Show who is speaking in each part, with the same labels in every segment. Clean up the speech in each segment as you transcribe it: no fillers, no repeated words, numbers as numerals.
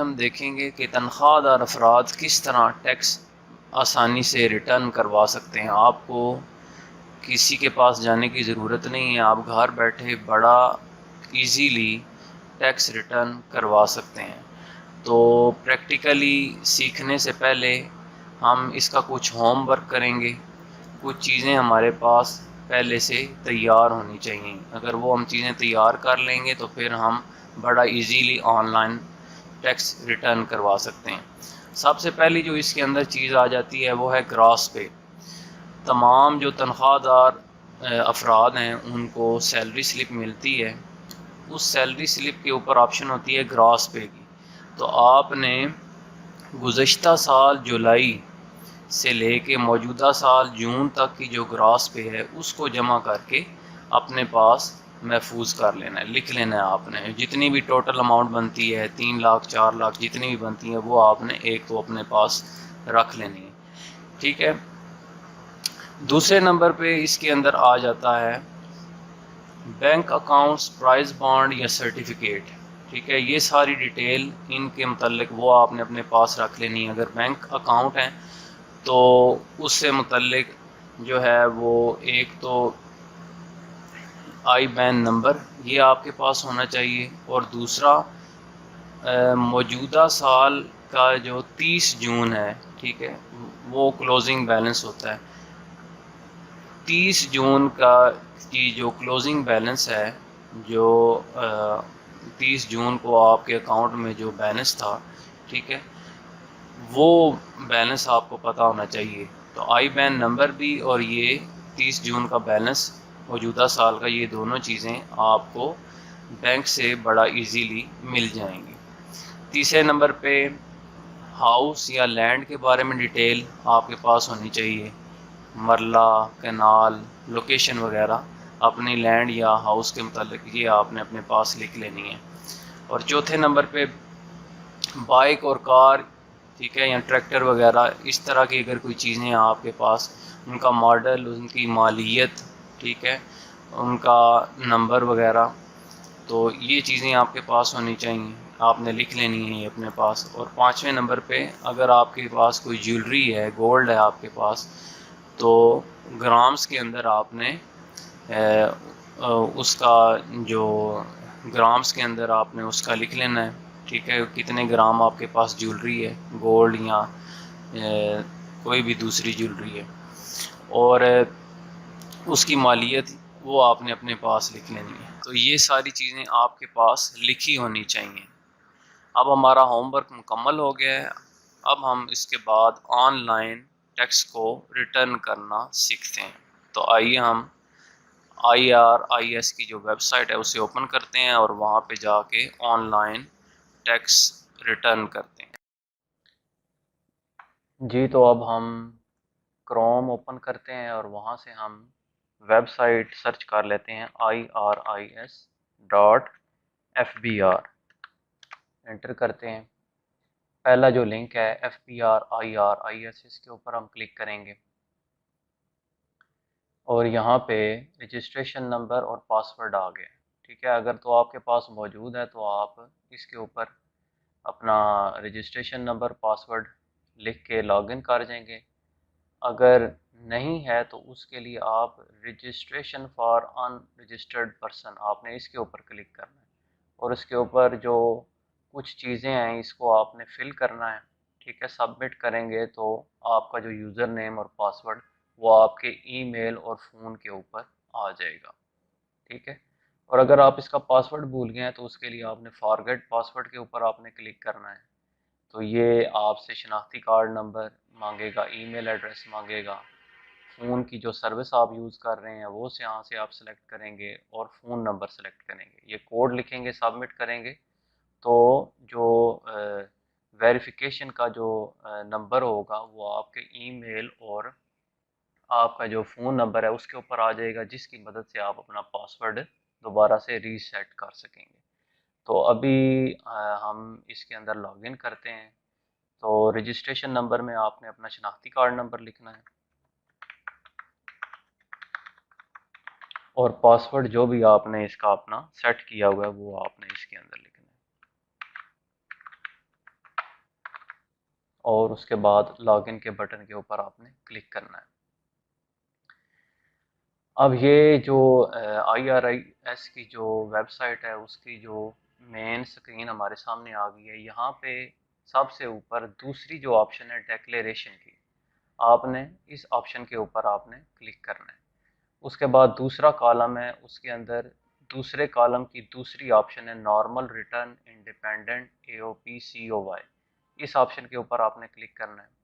Speaker 1: ہم دیکھیں گے کہ تنخواہ دار افراد کس طرح ٹیکس آسانی سے ریٹرن کروا سکتے ہیں۔ آپ کو کسی کے پاس جانے کی ضرورت نہیں ہے، آپ گھر بیٹھے بڑا ایزیلی ٹیکس ریٹرن کروا سکتے ہیں۔ تو پریکٹیکلی سیکھنے سے پہلے ہم اس کا کچھ ہوم ورک کریں گے، کچھ چیزیں ہمارے پاس پہلے سے تیار ہونی چاہیے۔ اگر وہ ہم چیزیں تیار کر لیں گے تو پھر ہم بڑا easily online tax return کروا سکتے ہیں۔ سب سے پہلی جو اس کے اندر چیز آ جاتی ہے وہ ہے گراس پے۔ تمام جو تنخواہ دار افراد ہیں ان کو سیلری سلپ ملتی ہے، اس سیلری سلپ کے اوپر آپشن ہوتی ہے گراس پے کی۔ تو آپ نے گزشتہ سال جولائی سے لے کے موجودہ سال جون تک کی جو گراس پے ہے اس کو جمع کر کے اپنے پاس محفوظ کر لینا ہے، لکھ لینا ہے۔ آپ نے جتنی بھی ٹوٹل اماؤنٹ بنتی ہے 3 لاکھ 4 لاکھ جتنی بھی بنتی ہیں وہ آپ نے ایک تو اپنے پاس رکھ لینی ہے، ٹھیک ہے۔ دوسرے نمبر پہ اس کے اندر آ جاتا ہے بینک اکاؤنٹس، پرائز بانڈ یا سرٹیفکیٹ، ٹھیک ہے۔ یہ ساری ڈیٹیل ان کے متعلق وہ آپ نے اپنے پاس رکھ لینی ہے۔ اگر بینک اکاؤنٹ ہے تو اس سے متعلق جو ہے وہ ایک تو آئی بین نمبر یہ آپ کے پاس ہونا چاہیے، اور دوسرا موجودہ سال کا جو 30 جون ہے، ٹھیک ہے، وہ کلوزنگ بیلنس ہوتا ہے۔ 30 جون کی جو کلوزنگ بیلنس ہے، جو 30 جون کو آپ کے اکاؤنٹ میں جو بیلنس تھا، ٹھیک ہے، وہ بیلنس آپ کو پتہ ہونا چاہیے۔ تو آئی بین نمبر بھی اور یہ 30 جون کا بیلنس موجودہ سال کا، یہ دونوں چیزیں آپ کو بینک سے بڑا ایزیلی مل جائیں گی۔ تیسرے نمبر پہ ہاؤس یا لینڈ کے بارے میں ڈیٹیل آپ کے پاس ہونی چاہیے، مرلہ، کینال، لوکیشن وغیرہ اپنی لینڈ یا ہاؤس کے متعلق یہ آپ نے اپنے پاس لکھ لینی ہے۔ اور چوتھے نمبر پہ بائک اور کار، ٹھیک ہے، یا ٹریکٹر وغیرہ اس طرح کی اگر کوئی چیزیں آپ کے پاس، ان کا ماڈل، ان کی مالیت، ٹھیک ہے، ان کا نمبر وغیرہ، تو یہ چیزیں آپ کے پاس ہونی چاہیے، آپ نے لکھ لینی ہے یہ اپنے پاس۔ اور پانچویں نمبر پہ اگر آپ کے پاس کوئی جیولری ہے، گولڈ ہے آپ کے پاس، تو گرامز کے اندر آپ نے اس کا جو گرامز کے اندر آپ نے اس کا لکھ لینا ہے، ٹھیک ہے، کتنے گرام آپ کے پاس جیولری ہے، گولڈ یا کوئی بھی دوسری جیولری ہے، اور اس کی مالیت وہ آپ نے اپنے پاس لکھ لینی ہے۔ تو یہ ساری چیزیں آپ کے پاس لکھی ہونی چاہیے۔ اب ہمارا ہوم ورک مکمل ہو گیا ہے، اب ہم اس کے بعد آن لائن ٹیکس کو ریٹرن کرنا سیکھتے ہیں۔ تو آئیے ہم IRIS کی جو ویب سائٹ ہے اسے اوپن کرتے ہیں اور وہاں پہ جا کے آن لائن ٹیکس ریٹرن کرتے ہیں۔ جی تو اب ہم کروم اوپن کرتے ہیں اور وہاں سے ہم ویب سائٹ سرچ کر لیتے ہیں IRIS.FBR، انٹر کرتے ہیں۔ پہلا جو لنک ہے FBR اس کے اوپر ہم کلک کریں گے، اور یہاں پہ رجسٹریشن نمبر اور پاسورڈ آ گئے، ٹھیک ہے۔ اگر تو آپ کے پاس موجود ہے تو آپ اس کے اوپر اپنا رجسٹریشن نمبر، پاسورڈ لکھ کے لاگ ان کر جائیں گے۔ اگر نہیں ہے تو اس کے لیے آپ registration for in registered person, آپ نے اس کے اوپر کلک کرنا ہے، اور اس کے اوپر جو کچھ چیزیں ہیں اس کو آپ نے فل کرنا ہے، ٹھیک ہے۔ سبمٹ کریں گے تو آپ کا جو یوزر نیم اور پاسورڈ وہ آپ کے ای میل اور فون کے اوپر آ جائے گا، ٹھیک ہے۔ اور اگر آپ اس کا پاسورڈ بھول گئے ہیں تو اس کے لیے آپ نے فارگیٹ پاسورڈ کے اوپر آپ نے کلک کرنا ہے۔ تو یہ آپ سے شناختی کارڈ نمبر مانگے گا، ای میل ایڈریس مانگے گا، فون کی جو سروس آپ یوز کر رہے ہیں وہ سے یہاں سے آپ سلیکٹ کریں گے اور فون نمبر سلیکٹ کریں گے، یہ کوڈ لکھیں گے، سبمٹ کریں گے تو جو ویریفیکیشن کا جو نمبر ہوگا وہ آپ کے ای میل اور آپ کا جو فون نمبر ہے اس کے اوپر آ جائے گا، جس کی مدد سے آپ اپنا پاسورڈ دوبارہ سے ریسیٹ کر سکیں گے۔ تو ابھی ہم اس کے اندر لاگ ان کرتے ہیں۔ تو رجسٹریشن نمبر میں آپ نے اپنا شناختی کارڈ نمبر لکھنا ہے، اور پاسورڈ جو بھی آپ نے اس کا اپنا سیٹ کیا ہوا ہے وہ آپ نے اس کے اندر لکھنا ہے۔ اور اس کے بعد لاگ ان کے بٹن کے اوپر آپ نے کلک کرنا ہے۔ اب یہ جو IRS کی جو ویب سائٹ ہے اس کی جو مین سکرین ہمارے سامنے آ گئی ہے۔ یہاں پہ سب سے اوپر دوسری جو آپشن ہے ڈیکلیریشن کی، آپ نے اس آپشن کے اوپر آپ نے کلک کرنا ہے۔ اس کے بعد دوسرا کالم ہے، اس کے اندر دوسرے کالم کی دوسری آپشن ہے normal return independent AOP COY، اس آپشن کے اوپر آپ نے کلک کرنا ہے،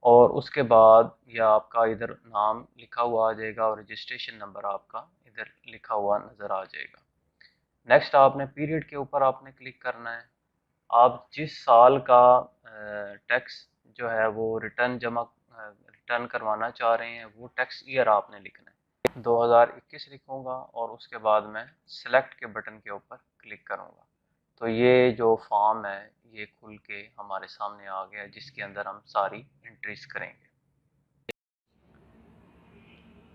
Speaker 1: اور اس کے بعد یا آپ کا ادھر نام لکھا ہوا آ جائے گا اور رجسٹریشن نمبر آپ کا ادھر لکھا ہوا نظر آ جائے گا۔ نیکسٹ آپ نے پیریڈ کے اوپر آپ نے کلک کرنا ہے۔ آپ جس سال کا ٹیکس جو ہے وہ ریٹرن کروانا چاہ رہے ہیں وہ ٹیکس ایئر آپ نے لکھنا ہے۔ 2021 لکھوں گا اور اس کے بعد میں سلیکٹ کے بٹن کے اوپر کلک کروں گا، تو یہ جو فارم ہے یہ کھل کے ہمارے سامنے آ گیا جس کے اندر ہم ساری انٹریز کریں گے۔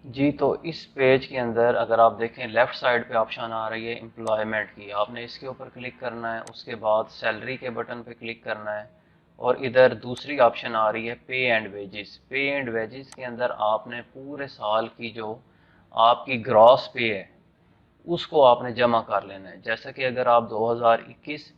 Speaker 1: جی تو اس پیج کے اندر اگر آپ دیکھیں لیفٹ سائڈ پہ آپشن آ رہی ہے امپلائمنٹ کی، آپ نے اس کے اوپر کلک کرنا ہے، اس کے بعد سیلری کے بٹن پہ کلک کرنا ہے، اور ادھر دوسری آپشن آ رہی ہے pay and wages. Pay and wages کے اندر آپ نے پورے سال کی جو آپ کی گراس پے ہے اس کو آپ نے جمع کر لینا ہے۔ جیسا کہ اگر آپ 2021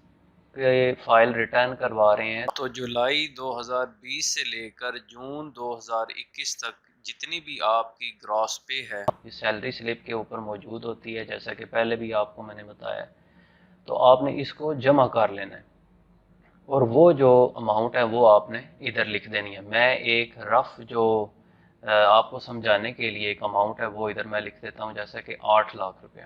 Speaker 1: کے فائل ریٹرن کروا رہے ہیں تو جولائی 2020 سے لے کر جون 2021 تک جتنی بھی آپ کی گراس پے ہے یہ سیلری سلپ کے اوپر موجود ہوتی ہے، جیسا کہ پہلے بھی آپ کو میں نے بتایا، تو آپ نے اس کو جمع کر لینا ہے، اور وہ جو اماؤنٹ ہے وہ آپ نے ادھر لکھ دینی ہے۔ میں ایک رف جو آپ کو سمجھانے کے لیے ایک اماؤنٹ ہے وہ ادھر میں لکھ دیتا ہوں، جیسا کہ 8 لاکھ روپے،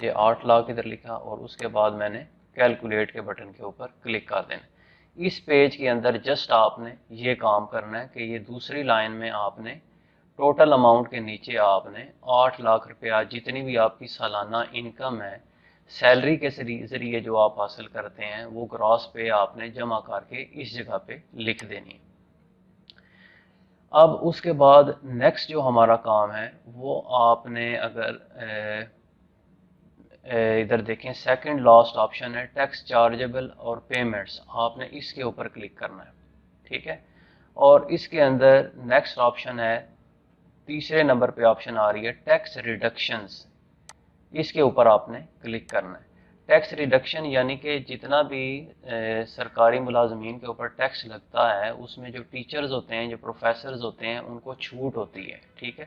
Speaker 1: یہ 8 لاکھ ادھر لکھا، اور اس کے بعد میں نے کیلکولیٹ کے بٹن کے اوپر کلک کر دینا۔ اس پیج کے اندر جسٹ آپ نے یہ کام کرنا ہے کہ یہ دوسری لائن میں آپ نے ٹوٹل اماؤنٹ کے نیچے آپ نے 8 لاکھ روپیہ جتنی بھی آپ کی سالانہ انکم ہے سیلری کے ذریعے جو آپ حاصل کرتے ہیں وہ گراس پے آپ نے جمع کر کے اس جگہ پہ لکھ دینی ہے۔ اب اس کے بعد نیکسٹ جو ہمارا کام ہے وہ آپ نے اگر ادھر دیکھیں سیکنڈ لاسٹ آپشن ہے ٹیکس چارجیبل اور پیمنٹس، آپ نے اس کے اوپر کلک کرنا ہے، ٹھیک ہے، اور اس کے اندر نیکسٹ آپشن ہے تیسرے نمبر پہ آپشن آ رہی ہے ٹیکس ریڈکشنز، اس کے اوپر آپ نے کلک کرنا ہے۔ ٹیکس ریڈکشن یعنی کہ جتنا بھی سرکاری ملازمین کے اوپر ٹیکس لگتا ہے اس میں جو ٹیچرز ہوتے ہیں جو پروفیسرز ہوتے ہیں ان کو چھوٹ ہوتی ہے، ٹھیک ہے،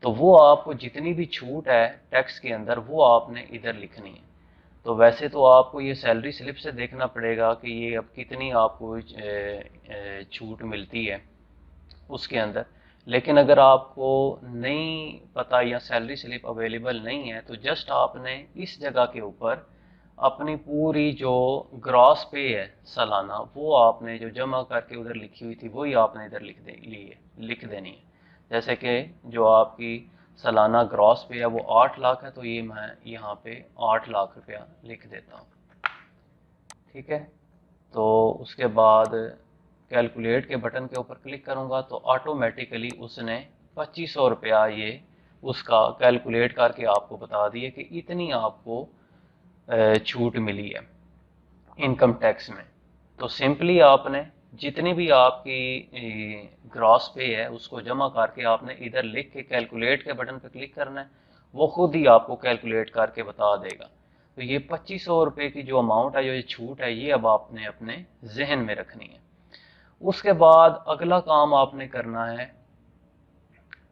Speaker 1: تو وہ آپ کو جتنی بھی چھوٹ ہے ٹیکس کے اندر وہ آپ نے ادھر لکھنی ہے۔ تو ویسے تو آپ کو یہ سیلری سلپ سے دیکھنا پڑے گا کہ یہ اب کتنی آپ کو چھوٹ ملتی ہے اس کے اندر، لیکن اگر آپ کو نہیں پتہ یا سیلری سلپ اویلیبل نہیں ہے تو جسٹ آپ نے اس جگہ کے اوپر اپنی پوری جو گراس پے ہے سالانہ وہ آپ نے جو جمع کر کے ادھر لکھی ہوئی تھی وہی آپ نے ادھر لکھ دینی ہے۔ جیسے کہ جو آپ کی سالانہ گراس پے ہے وہ 8 لاکھ ہے تو یہ میں یہاں پہ 8 لاکھ روپیہ لکھ دیتا ہوں، ٹھیک ہے، تو اس کے بعد کیلکولیٹ کے بٹن کے اوپر کلک کروں گا تو آٹومیٹیکلی اس نے 2500 روپیہ یہ اس کا کیلکولیٹ کر کے آپ کو بتا دیے کہ اتنی آپ کو چھوٹ ملی ہے انکم ٹیکس میں۔ تو سمپلی آپ نے جتنی بھی آپ کی گراس پے ہے اس کو جمع کر کے آپ نے ادھر لکھ کے کیلکولیٹ کے بٹن پہ کلک کرنا ہے، وہ خود ہی آپ کو کیلکولیٹ کر کے بتا دے گا۔ تو یہ 2500 روپے کی جو اماؤنٹ ہے جو یہ چھوٹ ہے یہ اب آپ نے اپنے ذہن میں رکھنی ہے۔ اس کے بعد اگلا کام آپ نے کرنا ہے،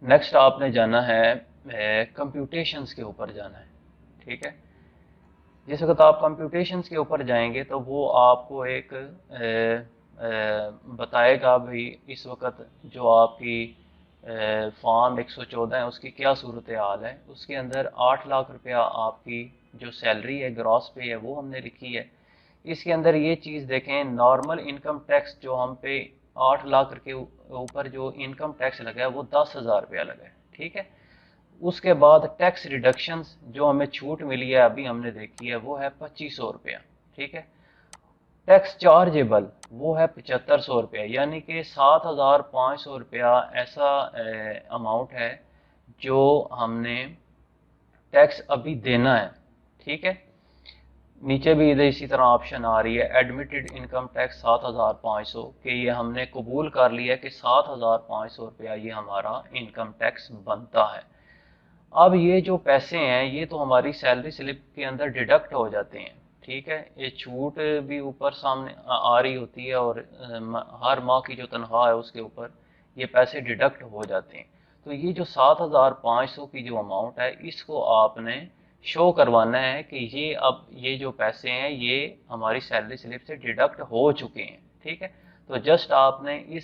Speaker 1: نیکسٹ آپ نے جانا ہے کمپیوٹیشنز کے اوپر جانا ہے، ٹھیک ہے، جس وقت آپ کمپیوٹیشنز کے اوپر جائیں گے تو وہ آپ کو ایک بتائے گا بھائی اس وقت جو آپ کی فارم 114 ہے اس کی کیا صورتحال ہے۔ اس کے اندر 8 لاکھ روپیہ آپ کی جو سیلری ہے گراس پے ہے وہ ہم نے لکھی ہے۔ اس کے اندر یہ چیز دیکھیں نارمل انکم ٹیکس جو ہم پہ 8 لاکھ کے اوپر جو انکم ٹیکس لگا ہے وہ 10,000 روپیہ لگا ہے، ٹھیک ہے۔ اس کے بعد ٹیکس ریڈکشنز جو ہمیں چھوٹ ملی ہے ابھی ہم نے دیکھی ہے وہ ہے 2500 روپیہ، ٹھیک ہے۔ ٹیکس چارجیبل وہ ہے 7500 روپیہ، یعنی کہ 7500 روپیہ ایسا اماؤنٹ ہے جو ہم نے ٹیکس ابھی دینا ہے، ٹھیک ہے۔ نیچے بھی ادھر اسی طرح آپشن آ رہی ہے ایڈمیٹڈ انکم ٹیکس 7,500 کہ یہ ہم نے قبول کر لیا کہ 7,500 روپیہ یہ ہمارا انکم ٹیکس بنتا ہے۔ اب یہ جو پیسے ہیں یہ تو ہماری سیلری سلپ کے اندر ڈیڈکٹ ہو جاتے ہیں، ٹھیک ہے، یہ چھوٹ بھی اوپر سامنے آ رہی ہوتی ہے اور ہر ماہ کی جو تنخواہ ہے اس کے اوپر یہ پیسے ڈیڈکٹ ہو جاتے ہیں۔ تو یہ جو 7,500 کی جو اماؤنٹ ہے اس کو آپ نے شو کروانا ہے کہ یہ جو پیسے ہیں یہ ہماری سیلری سلپ سے ڈیڈکٹ ہو چکے ہیں، ٹھیک ہے۔ تو جسٹ آپ نے اس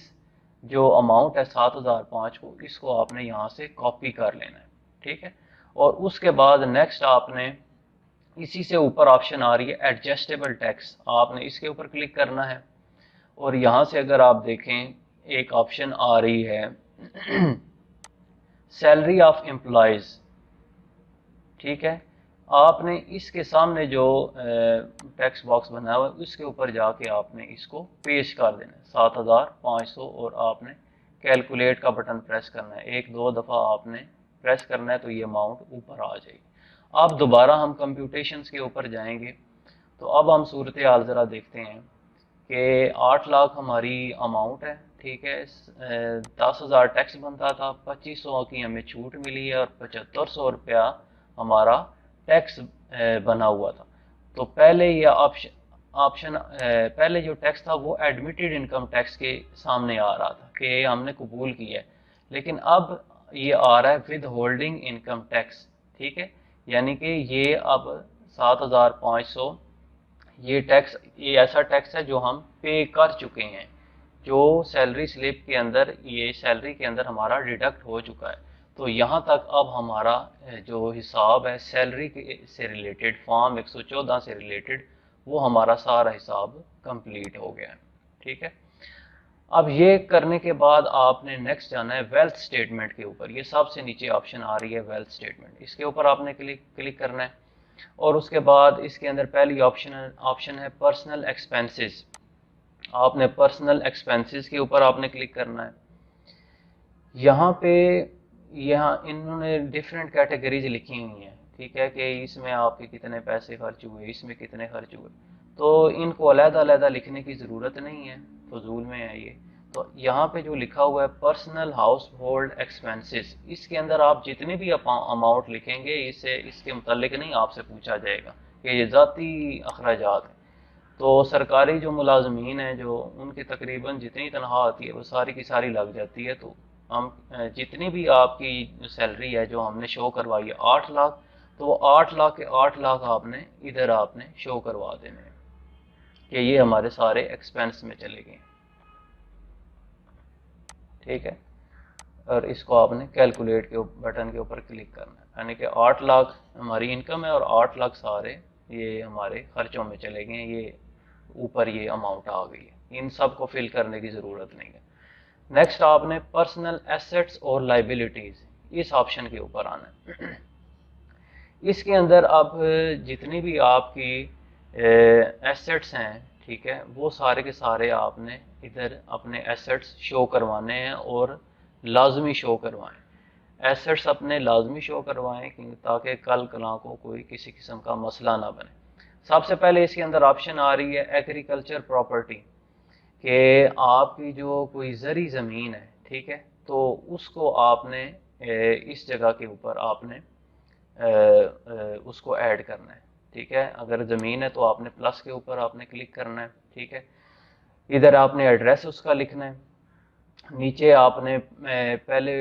Speaker 1: جو اماؤنٹ ہے 7,500 کو اس کو آپ نے یہاں سے کاپی کر لینا ہے، ٹھیک ہے۔ اور اس کے بعد نیکسٹ آپ نے اسی سے اوپر آپشن آ رہی ہے ایڈجسٹیبل ٹیکس، آپ نے اس کے اوپر کلک کرنا ہے اور یہاں سے اگر آپ دیکھیں ایک آپشن آ رہی ہے سیلری آف امپلائیز، ٹھیک ہے۔ آپ نے اس کے سامنے جو ٹیکس باکس بنا ہوا ہے اس کے اوپر جا کے آپ نے اس کو پیش کر دینا ہے 7,500 اور آپ نے کیلکولیٹ کا بٹن پریس کرنا ہے، 1-2 دفعہ آپ نے پریس کرنا ہے تو یہ اماؤنٹ اوپر آ جائے گی۔ اب دوبارہ ہم کمپیوٹیشنز کے اوپر جائیں گے تو اب ہم صورتحال ذرا دیکھتے ہیں کہ 8 لاکھ ہماری اماؤنٹ ہے، ٹھیک ہے، 10,000 ٹیکس بنتا تھا، 2,500 کی ہمیں چھوٹ ملی ہے اور 7,500 روپیہ ہمارا ٹیکس بنا ہوا تھا۔ تو پہلے یہ پہلے جو ٹیکس تھا وہ ایڈمیٹڈ انکم ٹیکس کے سامنے آ رہا تھا کہ ہم نے قبول کیا ہے، لیکن اب یہ آ رہا ہے ود ہولڈنگ انکم ٹیکس، ٹھیک ہے، یعنی کہ یہ اب 7,500 یہ ٹیکس یہ ایسا ٹیکس ہے جو ہم پے کر چکے ہیں، جو سیلری سلپ کے اندر یہ سیلری کے اندر ہمارا ڈیڈکٹ ہو چکا ہے۔ تو یہاں تک اب ہمارا جو حساب ہے سیلری سے ریلیٹڈ فارم 114 سے ریلیٹڈ وہ ہمارا سارا حساب کمپلیٹ ہو گیا ہے، ٹھیک ہے۔ اب یہ کرنے کے بعد آپ نے نیکسٹ جانا ہے ویلتھ سٹیٹمنٹ کے اوپر، یہ سب سے نیچے آپشن آ رہی ہے ویلتھ سٹیٹمنٹ، اس کے اوپر آپ نے کلک کرنا ہے اور اس کے بعد اس کے اندر پہلی آپشن ہے پرسنل ایکسپینسز، آپ نے پرسنل ایکسپینسز کے اوپر آپ نے کلک کرنا ہے۔ یہاں پہ انہوں نے ڈفرینٹ کیٹیگریز لکھی ہوئی ہیں، ٹھیک ہے، کہ اس میں آپ کے کتنے پیسے خرچ ہوئے، اس میں کتنے خرچ ہوئے، تو ان کو علیحدہ علیحدہ لکھنے کی ضرورت نہیں ہے، فضول میں ہے یہ۔ تو یہاں پہ جو لکھا ہوا ہے پرسنل ہاؤس ہولڈ ایکسپینسز، اس کے اندر آپ جتنے بھی اماؤنٹ لکھیں گے اس کے متعلق نہیں آپ سے پوچھا جائے گا کہ یہ ذاتی اخراجات ہیں۔ تو سرکاری جو ملازمین ہیں جو ان کی تقریباً جتنی تنخواہ آتی ہے وہ ساری کی ساری لگ جاتی ہے، تو ہم جتنی بھی آپ کی سیلری ہے جو ہم نے شو کروائی ہے 8 لاکھ، تو وہ 8 لاکھ کے 8 لاکھ آپ نے ادھر آپ نے شو کروا دینے ہیں کہ یہ ہمارے سارے ایکسپینس میں چلے گئے، ٹھیک ہے۔ اور اس کو آپ نے کیلکولیٹ کے بٹن کے اوپر کلک کرنا ہے، یعنی کہ 8 لاکھ ہماری انکم ہے اور 8 لاکھ سارے یہ ہمارے خرچوں میں چلے گئے ہیں، یہ اوپر یہ اماؤنٹ آ گئی ہے، ان سب کو فل کرنے کی ضرورت نہیں ہے۔ نیکسٹ آپ نے پرسنل ایسٹس اور لائبلٹیز اس آپشن کے اوپر آنا ہے۔ اس کے اندر اب جتنی بھی آپ کی ایسٹس ہیں، ٹھیک ہے، وہ سارے کے سارے آپ نے ادھر اپنے ایسٹس شو کروانے ہیں اور لازمی شو کروائیں، ایسٹس اپنے لازمی شو کروائیں تاکہ کل کلاں کو کوئی کسی قسم کا مسئلہ نہ بنے۔ سب سے پہلے اس کے اندر آپشن آ رہی ہے ایگریکلچر پراپرٹی، کہ آپ کی جو کوئی زرعی زمین ہے، ٹھیک ہے، تو اس کو آپ نے اس جگہ کے اوپر آپ نے اس کو ایڈ کرنا ہے، ٹھیک ہے۔ اگر زمین ہے تو آپ نے پلس کے اوپر آپ نے کلک کرنا ہے، ٹھیک ہے۔ ادھر آپ نے ایڈریس اس کا لکھنا ہے، نیچے آپ نے پہلے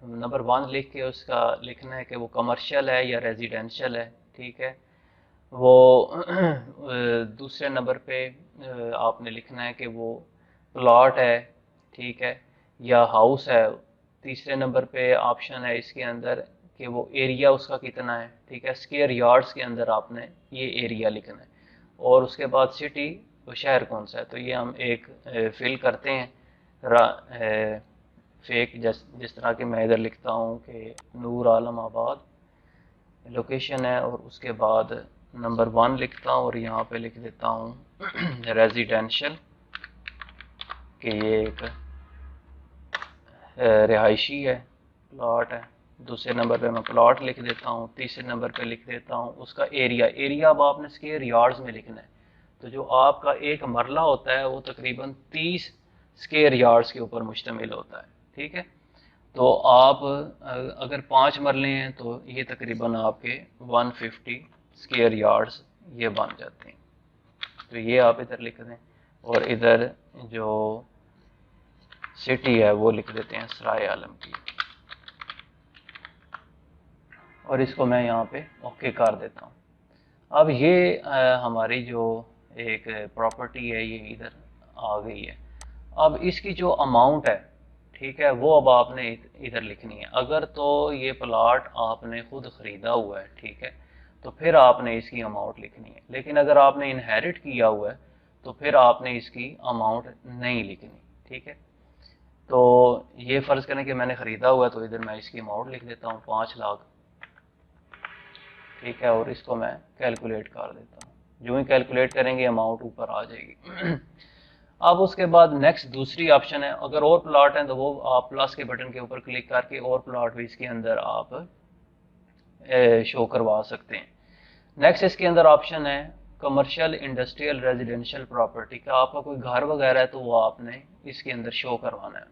Speaker 1: نمبر 1 لکھ کے اس کا لکھنا ہے کہ وہ کمرشل ہے یا ریزیڈینشل ہے، ٹھیک ہے۔ وہ دوسرے نمبر پہ آپ نے لکھنا ہے کہ وہ پلاٹ ہے، ٹھیک ہے، یا ہاؤس ہے۔ تیسرے نمبر پہ آپشن ہے اس کے اندر کہ وہ ایریا اس کا کتنا ہے، ٹھیک ہے، اسکوائر یارڈز کے اندر آپ نے یہ ایریا لکھنا ہے، اور اس کے بعد سٹی وہ شہر کون سا ہے، تو یہ ہم ایک فل کرتے ہیں فیک، جس طرح کہ میں ادھر لکھتا ہوں کہ نور عالم آباد لوکیشن ہے، اور اس کے بعد نمبر 1 لکھتا ہوں اور یہاں پہ لکھ دیتا ہوں ریزیڈینشل، کہ یہ ایک رہائشی ہے، پلاٹ ہے، دوسرے نمبر پہ میں پلاٹ لکھ دیتا ہوں، تیسرے نمبر پہ لکھ دیتا ہوں اس کا ایریا. ایریا اب آپ نے اسکوائر یارڈز میں لکھنا ہے. تو جو آپ کا ایک مرلہ ہوتا ہے وہ تقریباً 30 اسکوائر یارڈز کے اوپر مشتمل ہوتا ہے. ٹھیک ہے، تو آپ اگر 5 مرلے ہیں تو یہ تقریباً آپ کے 150 اسکوائر یارڈز یہ بن جاتے ہیں. تو یہ آپ ادھر لکھ دیں، اور ادھر جو سٹی ہے وہ لکھ دیتے ہیں سرائے عالم کی، اور اس کو میں یہاں پہ اوکے کر دیتا ہوں. اب یہ ہماری جو ایک پراپرٹی ہے یہ ادھر آ گئی ہے. اب اس کی جو اماؤنٹ ہے، ٹھیک ہے، وہ اب آپ نے ادھر لکھنی ہے. اگر تو یہ پلاٹ آپ نے خود خریدا ہوا ہے، ٹھیک ہے، تو پھر آپ نے اس کی اماؤنٹ لکھنی ہے. لیکن اگر آپ نے انہیرٹ کیا ہوا ہے تو پھر آپ نے اس کی اماؤنٹ نہیں لکھنی. ٹھیک ہے، تو یہ فرض کریں کہ میں نے خریدا ہوا ہے تو ادھر میں اس کی اماؤنٹ لکھ دیتا ہوں 5 لاکھ. ٹھیک ہے، اور اس کو میں کیلکولیٹ کر دیتا ہوں. جو ہی کیلکولیٹ کریں گے اماؤنٹ اوپر آ جائے گی. اب اس کے بعد نیکسٹ دوسری آپشن ہے، اگر اور پلاٹ ہیں تو وہ آپ پلس کے بٹن کے اوپر کلک کر کے اور پلاٹ بھی اس کے اندر آپ شو کروا سکتے ہیں. نیکسٹ اس کے اندر آپشن ہے کمرشل انڈسٹریل ریزیڈینشیل پراپرٹی کا. آپ کا کوئی گھر وغیرہ ہے تو وہ آپ نے اس کے اندر شو کروانا ہے.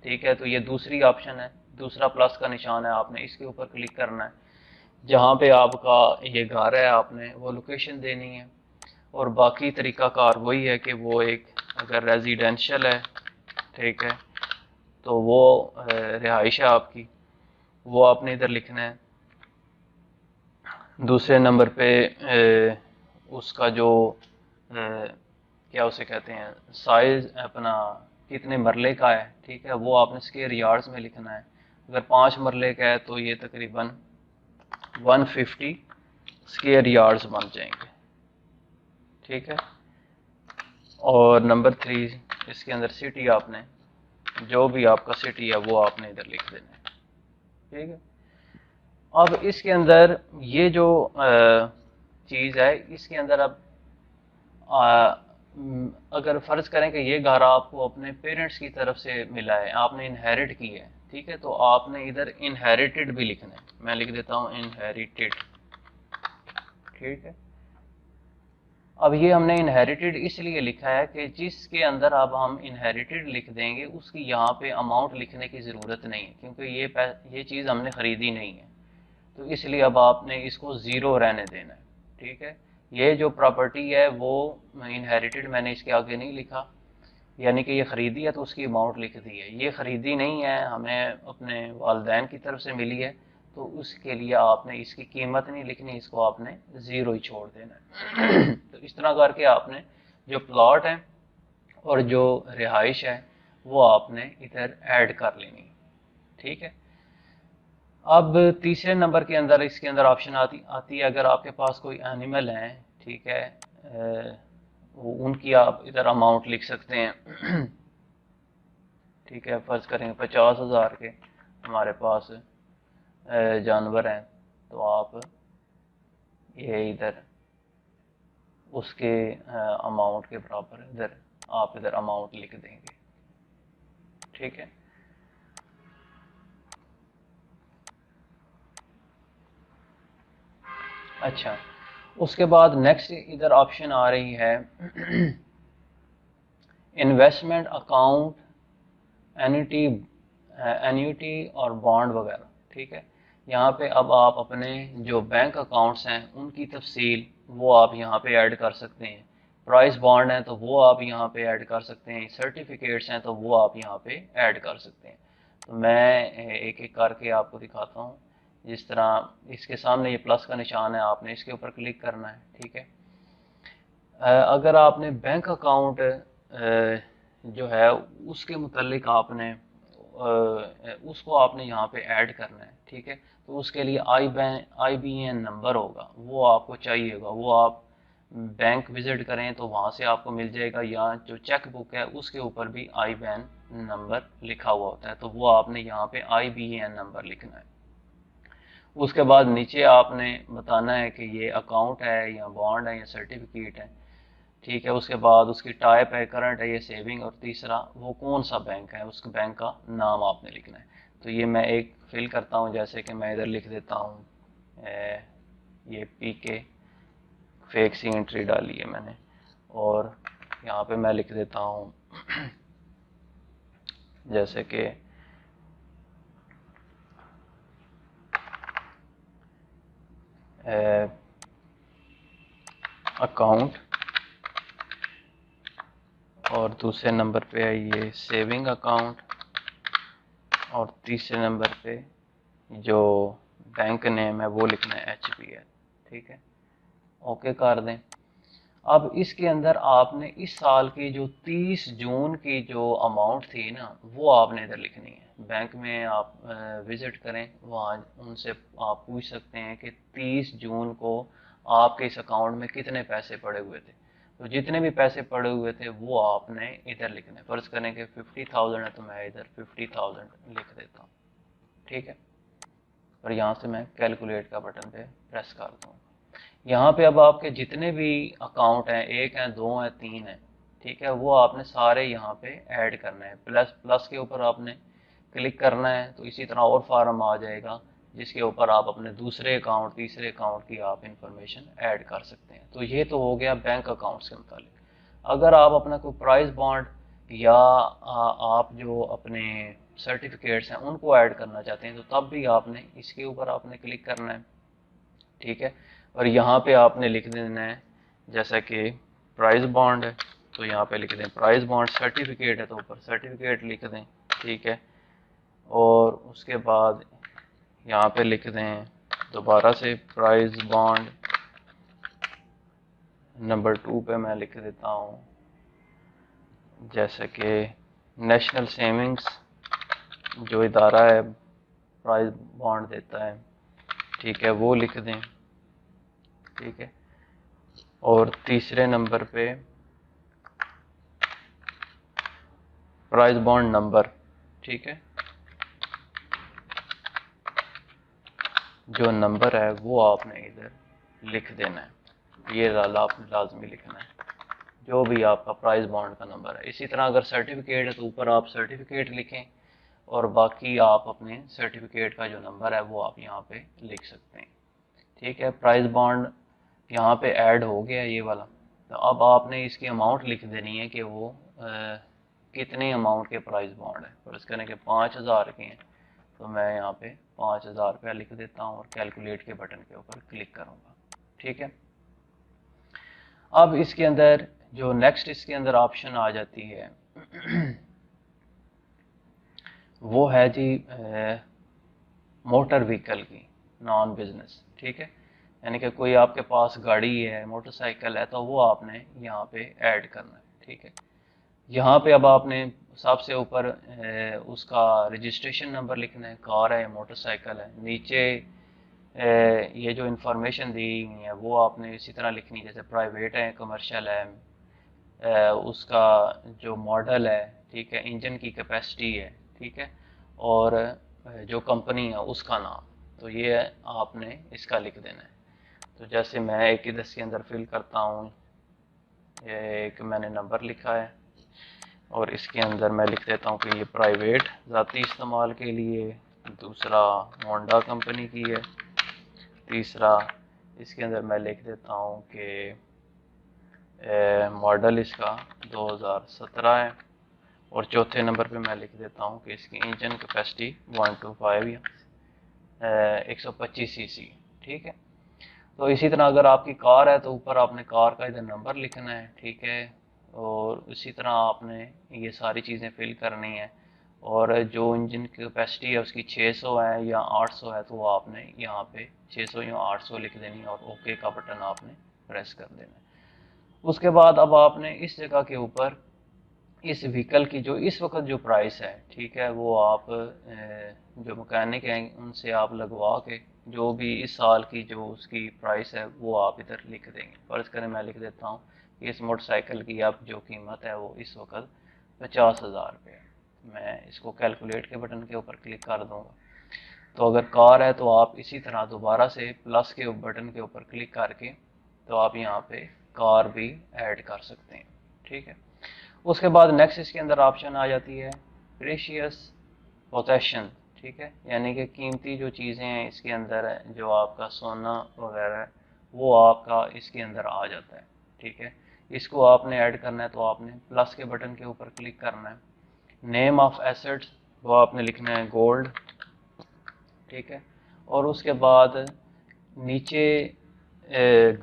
Speaker 1: ٹھیک ہے، تو یہ دوسری آپشن ہے، دوسرا پلس کا نشان ہے، آپ نے اس کے اوپر کلک کرنا ہے. جہاں پہ آپ کا یہ گھر ہے آپ نے وہ لوکیشن دینی ہے، اور باقی طریقہ کار وہی ہے کہ وہ ایک اگر ریزیڈینشیل ہے، ٹھیک ہے، تو وہ رہائش ہے آپ کی، وہ آپ نے ادھر لکھنا ہے. دوسرے نمبر پہ اس کا جو کیا اسے کہتے ہیں سائز اپنا کتنے مرلے کا ہے، ٹھیک ہے، وہ آپ نے اسکوائر یارڈز میں لکھنا ہے. اگر 5 مرلے کا ہے تو یہ تقریباً 150 اسکوائر یارڈز بن جائیں گے. ٹھیک ہے، اور نمبر 3 اس کے اندر سٹی آپ نے جو بھی آپ کا سٹی ہے وہ آپ نے ادھر لکھ دینا ہے. ٹھیک ہے، اب اس کے اندر یہ جو چیز ہے اس کے اندر اب اگر فرض کریں کہ یہ گھر آپ کو اپنے پیرنٹس کی طرف سے ملا ہے، آپ نے انہیرٹ کی ہے، ٹھیک ہے، تو آپ نے ادھر انہیریٹڈ بھی لکھنا ہے. میں لکھ دیتا ہوں انہیریٹڈ. ٹھیک ہے، اب یہ ہم نے انہیریٹڈ اس لیے لکھا ہے کہ جس کے اندر اب ہم انہیریٹڈ لکھ دیں گے اس کی یہاں پہ اماؤنٹ لکھنے کی ضرورت نہیں ہے، کیونکہ یہ چیز ہم نے خریدی نہیں ہے. تو اس لیے اب آپ نے اس کو 0 رہنے دینا ہے. ٹھیک ہے، یہ جو پراپرٹی ہے وہ انہیریٹڈ میں نے اس کے آگے نہیں لکھا، یعنی کہ یہ خریدی ہے تو اس کی اماؤنٹ لکھ دی ہے. یہ خریدی نہیں ہے، ہمیں اپنے والدین کی طرف سے ملی ہے، تو اس کے لیے آپ نے اس کی قیمت نہیں لکھنی، اس کو آپ نے 0 ہی چھوڑ دینا ہے. تو اس طرح کر کے آپ نے جو پلاٹ ہے اور جو رہائش ہے وہ آپ نے ادھر ایڈ کر لینی. ٹھیک ہے، اب تیسرے نمبر کے اندر اس کے اندر آپشن آتی ہے اگر آپ کے پاس کوئی اینیمل ہیں، ٹھیک ہے، ان کی آپ ادھر اماؤنٹ لکھ سکتے ہیں. ٹھیک ہے، فرض کریں 50,000 کے ہمارے پاس جانور ہیں، تو آپ یہ ادھر اس کے اماؤنٹ کے برابر ادھر آپ ادھر اماؤنٹ لکھ دیں گے. ٹھیک ہے، اچھا، اس کے بعد نیکسٹ ادھر آپشن آ رہی ہے انویسٹمنٹ اکاؤنٹ، اینیوٹی اور بانڈ وغیرہ. ٹھیک ہے، یہاں پہ اب آپ اپنے جو بینک اکاؤنٹس ہیں ان کی تفصیل وہ آپ یہاں پہ ایڈ کر سکتے ہیں. پرائز بانڈ ہیں تو وہ آپ یہاں پہ ایڈ کر سکتے ہیں، سرٹیفکیٹس ہیں تو وہ آپ یہاں پہ ایڈ کر سکتے ہیں. تو میں ایک ایک کر کے آپ کو دکھاتا ہوں. جس طرح اس کے سامنے یہ پلس کا نشان ہے، آپ نے اس کے اوپر کلک کرنا ہے. ٹھیک ہے، اگر آپ نے بینک اکاؤنٹ جو ہے اس کے متعلق آپ نے اس کو آپ نے یہاں پہ ایڈ کرنا ہے. ٹھیک ہے، تو اس کے لیے آئی بی این نمبر ہوگا، وہ آپ کو چاہیے ہوگا. وہ آپ بینک وزٹ کریں تو وہاں سے آپ کو مل جائے گا، یا جو چیک بک ہے اس کے اوپر بھی آئی بی این نمبر لکھا ہوا ہوتا ہے، تو وہ آپ نے یہاں پہ آئی بی این نمبر لکھنا ہے. اس کے بعد نیچے آپ نے بتانا ہے کہ یہ اکاؤنٹ ہے یا بانڈ ہے یا سرٹیفکیٹ ہے. ٹھیک ہے، اس کے بعد اس کی ٹائپ ہے کرنٹ ہے یا سیونگ، اور تیسرا وہ کون سا بینک ہے اس کے بینک کا نام آپ نے لکھنا ہے. تو یہ میں ایک فل کرتا ہوں، جیسے کہ میں ادھر لکھ دیتا ہوں یہ پی کے فیک سی انٹری ڈالی ہے میں نے، اور یہاں پہ میں لکھ دیتا ہوں جیسے کہ اکاؤنٹ، اور دوسرے نمبر پہ ہے یہ سیونگ اکاؤنٹ، اور تیسرے نمبر پہ جو بینک نیم ہے وہ لکھنا ہے ایچ بی ایل، ٹھیک ہے، اوکے کر دیں۔ اب اس کے اندر آپ نے اس سال کی جو 30 جون کی جو اماؤنٹ تھی نا وہ آپ نے ادھر لکھنی ہے۔ بینک میں آپ وزٹ کریں، وہاں ان سے آپ پوچھ سکتے ہیں کہ 30 جون کو آپ کے اس اکاؤنٹ میں کتنے پیسے پڑے ہوئے تھے، تو جتنے بھی پیسے پڑے ہوئے تھے وہ آپ نے ادھر لکھنے۔ فرض کریں کہ 50,000 ہے تو میں ادھر 50,000 لکھ دیتا ہوں، ٹھیک ہے، اور یہاں سے میں کیلکولیٹ کا بٹن پہ پریس کر دوں۔ یہاں پہ اب آپ کے جتنے بھی اکاؤنٹ ہیں، 1 ہیں، 2 ہیں، 3 ہیں، ٹھیک ہے، وہ آپ نے سارے یہاں پہ ایڈ کرنا ہے۔ پلس کے اوپر آپ نے کلک کرنا ہے تو اسی طرح اور فارم آ جائے گا جس کے اوپر آپ اپنے دوسرے اکاؤنٹ، تیسرے اکاؤنٹ کی آپ انفارمیشن ایڈ کر سکتے ہیں۔ تو یہ تو ہو گیا بینک اکاؤنٹس کے متعلق۔ اگر آپ اپنا کوئی پرائز بانڈ یا آپ جو اپنے سرٹیفکیٹس ہیں ان کو ایڈ کرنا چاہتے ہیں تو تب بھی آپ نے اس کے اوپر آپ نے کلک کرنا ہے، ٹھیک ہے، اور یہاں پہ آپ نے لکھ دینا ہے جیسا کہ پرائز بانڈ ہے تو یہاں پہ لکھ دیں پرائز بانڈ، سرٹیفکیٹ ہے تو اوپر سرٹیفکیٹ لکھ دیں، ٹھیک ہے، اور اس کے بعد یہاں پہ لکھ دیں دوبارہ سے پرائز بانڈ، نمبر 2 پہ میں لکھ دیتا ہوں جیسے کہ نیشنل سیونگز جو ادارہ ہے پرائز بانڈ دیتا ہے، ٹھیک ہے، وہ لکھ دیں، ٹھیک ہے، اور تیسرے نمبر پہ پرائز بانڈ نمبر، ٹھیک ہے، جو نمبر ہے وہ آپ نے ادھر لکھ دینا ہے، یہ لازمی لکھنا ہے جو بھی آپ کا پرائز بانڈ کا نمبر ہے۔ اسی طرح اگر سرٹیفکیٹ ہے تو اوپر آپ سرٹیفکیٹ لکھیں، اور باقی آپ اپنے سرٹیفکیٹ کا جو نمبر ہے وہ آپ یہاں پہ لکھ سکتے ہیں، ٹھیک ہے۔ پرائز بانڈ یہاں پہ ایڈ ہو گیا یہ والا، تو اب آپ نے اس کی اماؤنٹ لکھ دینی ہے کہ وہ کتنے اماؤنٹ کے پرائز بانڈ ہے۔ فرض کریں کہ 5,000 کے ہیں تو میں یہاں پہ 5,000 روپیہ لکھ دیتا ہوں اور کیلکولیٹ کے بٹن کے اوپر کلک کروں گا، ٹھیک ہے۔ اب اس کے اندر جو نیکسٹ اس کے اندر آپشن آ جاتی ہے وہ ہے جی موٹر وہیکل کی نان بزنس، ٹھیک ہے، یعنی کہ کوئی آپ کے پاس گاڑی ہے، موٹر سائیکل ہے تو وہ آپ نے یہاں پہ ایڈ کرنا ہے، ٹھیک ہے۔ یہاں پہ اب آپ نے سب سے اوپر اس کا رجسٹریشن نمبر لکھنا ہے، کار ہے، موٹر سائیکل ہے، نیچے یہ جو انفارمیشن دی ہوئی ہے وہ آپ نے اسی طرح لکھنی ہے، جیسے پرائیویٹ ہے، کمرشل ہے، اس کا جو ماڈل ہے، ٹھیک ہے، انجن کی کیپیسٹی ہے، ٹھیک ہے، اور جو کمپنی ہے اس کا نام، تو یہ آپ نے اس کا لکھ دینا ہے۔ تو جیسے میں ایک ادھر کے اندر فل کرتا ہوں، ایک میں نے نمبر لکھا ہے اور اس کے اندر میں لکھ دیتا ہوں کہ یہ پرائیویٹ ذاتی استعمال کے لیے، دوسرا ہونڈا کمپنی کی ہے، تیسرا اس کے اندر میں لکھ دیتا ہوں کہ ماڈل اس کا 2017 ہے، اور چوتھے نمبر پہ میں لکھ دیتا ہوں کہ اس کی انجن کیپیسٹی 125 یا 125 سی سی، ٹھیک ہے۔ تو اسی طرح اگر آپ کی کار ہے تو اوپر آپ نے کار کا ادھر نمبر لکھنا ہے، ٹھیک ہے، اور اسی طرح آپ نے یہ ساری چیزیں فل کرنی ہے، اور جو انجن کی کیپیسٹی ہے اس کی 600 ہے یا 800 ہے تو وہ آپ نے یہاں پہ 600 یا 800 لکھ دینی ہے اور اوکے کا بٹن آپ نے پریس کر دینا ہے۔ اس کے بعد اب آپ نے اس جگہ کے اوپر اس وہیکل کی جو اس وقت جو پرائس ہے، ٹھیک ہے، وہ آپ جو مکینک ہیں ان سے آپ لگوا کے جو بھی اس سال کی جو اس کی پرائس ہے وہ آپ ادھر لکھ دیں گے۔ فرض کریں میں لکھ دیتا ہوں کہ اس موٹر سائیکل کی اب جو قیمت ہے وہ اس وقت 50,000 روپے ہے، میں اس کو کیلکولیٹ کے بٹن کے اوپر کلک کر دوں گا۔ تو اگر کار ہے تو آپ اسی طرح دوبارہ سے پلس کے بٹن کے اوپر کلک کر کے تو آپ یہاں پہ کار بھی ایڈ کر سکتے ہیں، ٹھیک ہے۔ اس کے بعد نیکسٹ اس کے اندر آپشن آ جاتی ہے پریشیس پوزیشن، ٹھیک ہے، یعنی کہ قیمتی جو چیزیں ہیں اس کے اندر ہے، جو آپ کا سونا وغیرہ ہے وہ آپ کا اس کے اندر آ جاتا ہے. ٹھیک ہے، اس کو آپ نے ایڈ کرنا ہے تو آپ نے پلس کے بٹن کے اوپر کلک کرنا ہے. نیم آف ایسٹس وہ آپ نے لکھنا ہے گولڈ. ٹھیک ہے، اور اس کے بعد نیچے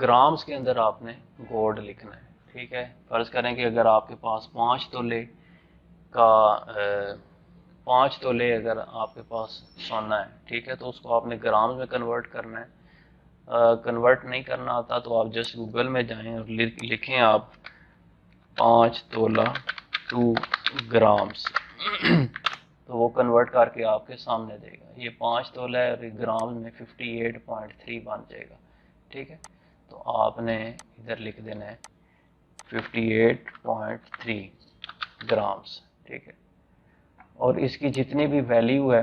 Speaker 1: گرامز کے اندر آپ نے گولڈ لکھنا ہے. ٹھیک ہے، فرض کریں کہ اگر آپ کے پاس 5 تولے کا 5 تولے اگر آپ کے پاس سونا ہے، ٹھیک ہے، تو اس کو آپ نے گرامز میں کنورٹ کرنا ہے. کنورٹ نہیں کرنا آتا تو آپ جسٹ گوگل میں جائیں اور لکھیں آپ 5 تولہ 2 گرامز تو وہ کنورٹ کر کے آپ کے سامنے دے گا. یہ 5 تولہ ہے اور گرام میں 58.3 بن جائے گا. ٹھیک ہے، تو آپ نے ادھر لکھ دینا ہے 58.3 گرامز. ٹھیک ہے، اور اس کی جتنی بھی ویلیو ہے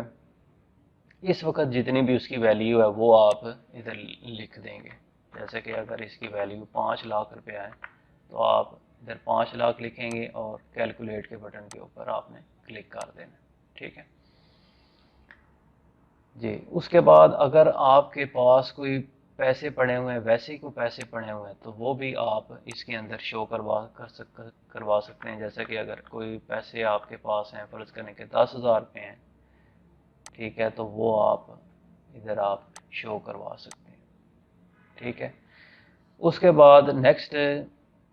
Speaker 1: اس وقت جتنی بھی اس کی ویلیو ہے وہ آپ ادھر لکھ دیں گے. جیسے کہ اگر اس کی ویلیو 5 لاکھ روپیہ ہے تو آپ ادھر 5 لاکھ لکھیں گے اور کیلکولیٹ کے بٹن کے اوپر آپ نے کلک کر دینا. ٹھیک ہے جی. اس کے بعد اگر آپ کے پاس کوئی پیسے پڑے ہوئے ہیں، ویسے ہی کوئی پیسے پڑے ہوئے ہیں تو وہ بھی آپ اس کے اندر شو کروا سکتے ہیں. جیسے کہ اگر کوئی پیسے آپ کے پاس ہیں، فرض کرنے کے 10,000 روپے ہیں، ٹھیک ہے، تو وہ آپ ادھر آپ شو کروا سکتے ہیں. ٹھیک ہے، اس کے بعد نیکسٹ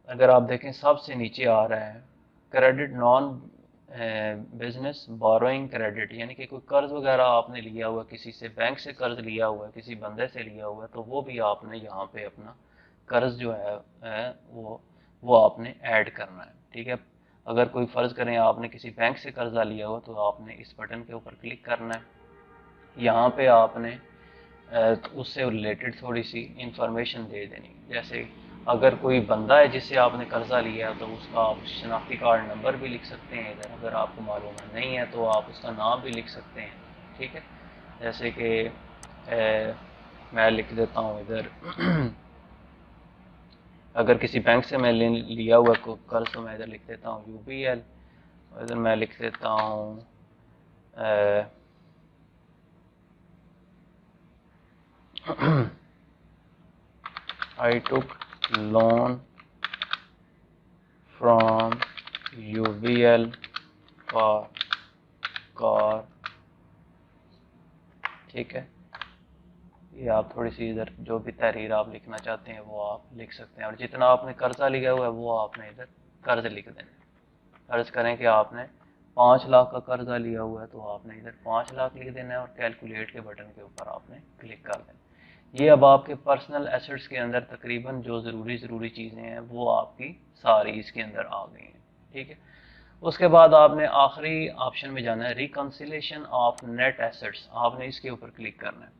Speaker 1: اگر آپ دیکھیں سب سے نیچے آ رہا ہے credit non business borrowing credit, یعنی کہ کوئی قرض وغیرہ آپ نے لیا ہوا، کسی سے بینک سے قرض لیا ہوا ہے، کسی بندے سے لیا ہوا ہے، تو وہ بھی آپ نے یہاں پہ اپنا قرض جو ہے وہ آپ نے ایڈ کرنا ہے. ٹھیک ہے، اگر کوئی فرض کریں آپ نے کسی بینک سے قرضہ لیا ہوا تو آپ نے اس بٹن کے اوپر کلک کرنا ہے. یہاں پہ آپ نے اس سے ریلیٹڈ تھوڑی سی انفارمیشن دے دینی. جیسے اگر کوئی بندہ ہے جس سے آپ نے قرضہ لیا ہے تو اس کا آپ شناختی کارڈ نمبر بھی لکھ سکتے ہیں ادھر. اگر آپ کو معلوم نہیں ہے تو آپ اس کا نام بھی لکھ سکتے ہیں. ٹھیک ہے، جیسے کہ میں لکھ دیتا ہوں ادھر اگر کسی بینک سے میں لیا ہوا قرض تو میں ادھر لکھ دیتا ہوں UBL. ادھر میں لکھ دیتا ہوں I took loan from UBL for car. ٹھیک ہے، یہ آپ تھوڑی سی ادھر جو بھی تحریر آپ لکھنا چاہتے ہیں وہ آپ لکھ سکتے ہیں. اور جتنا آپ نے قرضہ لیا ہوا ہے وہ آپ نے ادھر قرض لکھ دینا. فرض کریں کہ آپ نے 5 لاکھ کا قرضہ لیا ہوا ہے تو آپ نے ادھر 5 لاکھ لکھ دینا ہے اور کیلکولیٹ کے بٹن کے اوپر آپ نے کلک کر دینا. یہ اب آپ کے پرسنل ایسٹس کے اندر تقریباً جو ضروری چیزیں ہیں وہ آپ کی ساری اس کے اندر آ گئی ہیں. ٹھیک ہے، اس کے بعد آپ نے آخری آپشن میں جانا ہے ریکنسیلیشن آف نیٹ ایسٹس. آپ نے اس کے اوپر کلک کرنا ہے.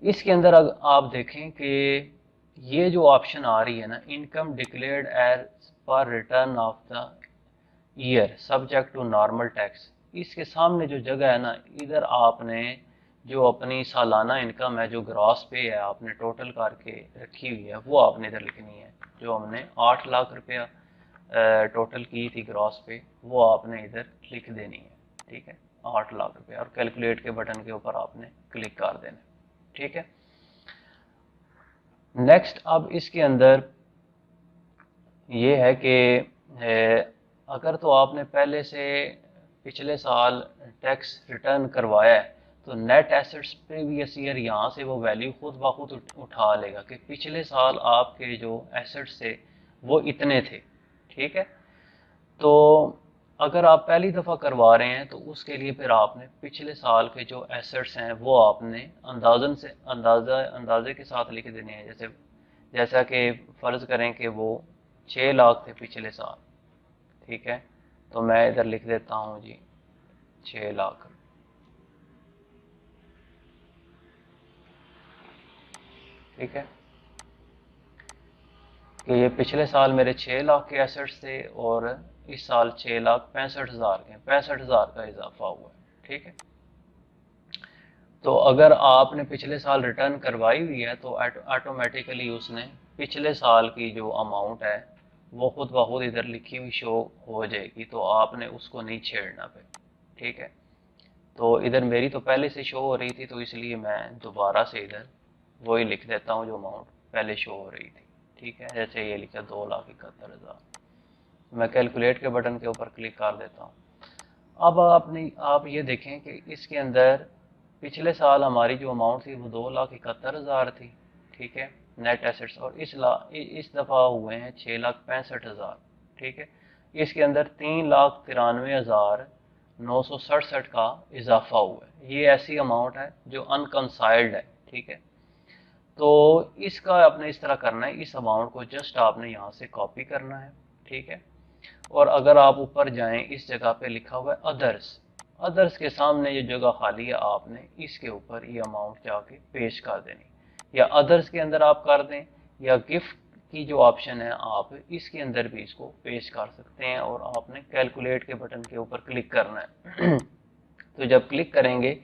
Speaker 1: اس کے اندر آپ دیکھیں کہ یہ جو آپشن آ رہی ہے نا، income declared as per return of the year subject to normal tax, اس کے سامنے جو جگہ ہے نا ادھر آپ نے جو اپنی سالانہ انکم ہے، جو گراس پے ہے آپ نے ٹوٹل کر کے رکھی ہوئی ہے وہ آپ نے ادھر لکھنی ہے. جو ہم نے 8 لاکھ روپیہ ٹوٹل کی تھی گراس پے وہ آپ نے ادھر لکھ دینی ہے. ٹھیک ہے، 8 لاکھ روپیہ اور کیلکولیٹ کے بٹن کے اوپر آپ نے کلک کر دینا. ٹھیک ہے، نیکسٹ اب اس کے اندر یہ ہے کہ اگر تو آپ نے پہلے سے پچھلے سال ٹیکس ریٹرن کروایا ہے تو نیٹ ایسٹس پریویس ایئر یہاں سے وہ ویلیو خود بخود اٹھا لے گا کہ پچھلے سال آپ کے جو ایسٹس تھے وہ اتنے تھے. ٹھیک ہے، تو اگر آپ پہلی دفعہ کروا رہے ہیں تو اس کے لیے پھر آپ نے پچھلے سال کے جو ایسٹس ہیں وہ آپ نے اندازے کے ساتھ لکھ دینے ہیں. جیسا کہ فرض کریں کہ وہ 6 لاکھ تھے پچھلے سال. ٹھیک ہے، تو میں ادھر لکھ دیتا ہوں جی 6 لاکھ. ٹھیک ہے، کہ یہ پچھلے سال میرے 6 لاکھ کے ایسٹس تھے اور اس سال 6,65,000 کے 65,000 کا اضافہ ہوا ہے. ٹھیک ہے، تو اگر آپ نے پچھلے سال ریٹرن کروائی ہوئی ہے تو آٹومیٹیکلی اس نے پچھلے سال کی جو اماؤنٹ ہے وہ خود بخود ادھر لکھی ہوئی شو ہو جائے گی، تو آپ نے اس کو نہیں چھیڑنا پہ. ٹھیک ہے، تو ادھر میری تو پہلے سے شو ہو رہی تھی، تو اس لیے میں دوبارہ سے ادھر وہی لکھ دیتا ہوں جو اماؤنٹ پہلے شو ہو رہی تھی، ٹھیک ہے. جیسے یہ لکھا 2,71,000، میں کیلکولیٹ کے بٹن کے اوپر کلک کر دیتا ہوں. اب آپ یہ دیکھیں کہ اس کے اندر پچھلے سال ہماری جو اماؤنٹ تھی وہ 2,71,000 تھی، ٹھیک ہے، نیٹ ایسٹس، اور اس دفعہ ہوئے ہیں 6,65,000، ٹھیک ہے. اس کے اندر 3,93,967 کا اضافہ ہوا ہے. یہ ایسی اماؤنٹ ہے جو انکنسائلڈ ہے، ٹھیک ہے. تو اس کا آپ نے اس طرح کرنا ہے، اس اماؤنٹ کو جسٹ آپ نے یہاں سے کاپی کرنا ہے، ٹھیک ہے. اور اگر آپ اوپر جائیں اس جگہ پہ لکھا ہوا ہے ادرس کے سامنے یہ جگہ خالی ہے، آپ نے اس کے اوپر یہ اماؤنٹ جا کے پیش کر دینی، یا ادرس کے اندر آپ کر دیں، یا گفٹ کی جو آپشن ہے آپ اس کے اندر بھی اس کو پیش کر سکتے ہیں. اور آپ نے کیلکولیٹ کے بٹن کے اوپر کلک کرنا ہے. تو جب کلک کریں گے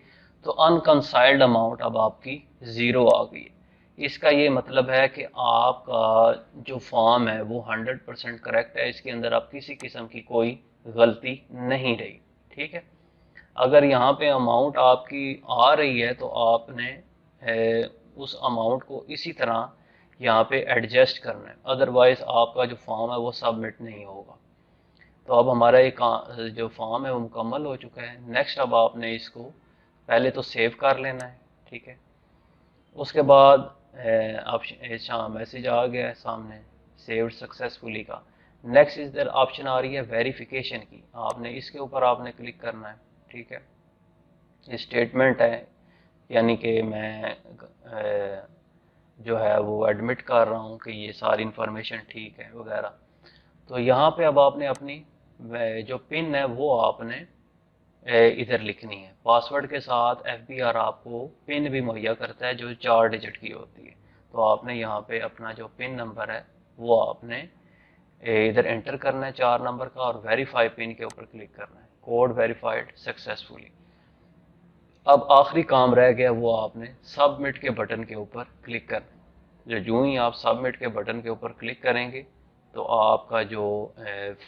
Speaker 1: تو انکنسائلڈ اماؤنٹ اب آپ کی 0 آ گئی ہے. اس کا یہ مطلب ہے کہ آپ کا جو فارم ہے وہ 100% کریکٹ ہے، اس کے اندر آپ کسی قسم کی کوئی غلطی نہیں رہی، ٹھیک ہے. اگر یہاں پہ اماؤنٹ آپ کی آ رہی ہے تو آپ نے اس اماؤنٹ کو اسی طرح یہاں پہ ایڈجسٹ کرنا ہے، ادروائز آپ کا جو فارم ہے وہ سبمٹ نہیں ہوگا. تو اب ہمارا ایک جو فارم ہے وہ مکمل ہو چکا ہے. نیکسٹ اب آپ نے اس کو پہلے تو سیو کر لینا ہے، ٹھیک ہے. اس کے بعد میسیج آ گیا ہے سامنے سیوڈ سکسیسفلی کا. نیکسٹ ادھر آپشن آ رہی ہے ویریفیکیشن کی، آپ نے اس کے اوپر آپ نے کلک کرنا ہے، ٹھیک ہے. یہ اسٹیٹمنٹ ہے، یعنی کہ میں جو ہے وہ ایڈمٹ کر رہا ہوں کہ یہ ساری انفارمیشن ٹھیک ہے وغیرہ. تو یہاں پہ اب آپ نے اپنی جو پن ہے وہ آپ نے ادھر لکھنی ہے. پاسورڈ کے ساتھ ایف بی آر آپ کو پن بھی مہیا کرتا ہے جو 4 ڈیجٹ کی ہوتی ہے. تو آپ نے یہاں پہ اپنا جو پن نمبر ہے وہ آپ نے ادھر انٹر کرنا ہے 4 نمبر کا، اور ویریفائی پن کے اوپر کلک کرنا ہے. Code verified successfully. اب آخری کام رہ گیا، وہ آپ نے سبمٹ کے بٹن کے اوپر کلک کرنا ہے. جو ہی آپ سبمٹ کے بٹن کے اوپر کلک کریں گے تو آپ کا جو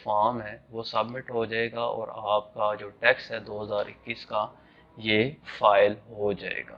Speaker 1: فارم ہے وہ سبمٹ ہو جائے گا، اور آپ کا جو ٹیکس ہے 2021 کا یہ فائل ہو جائے گا.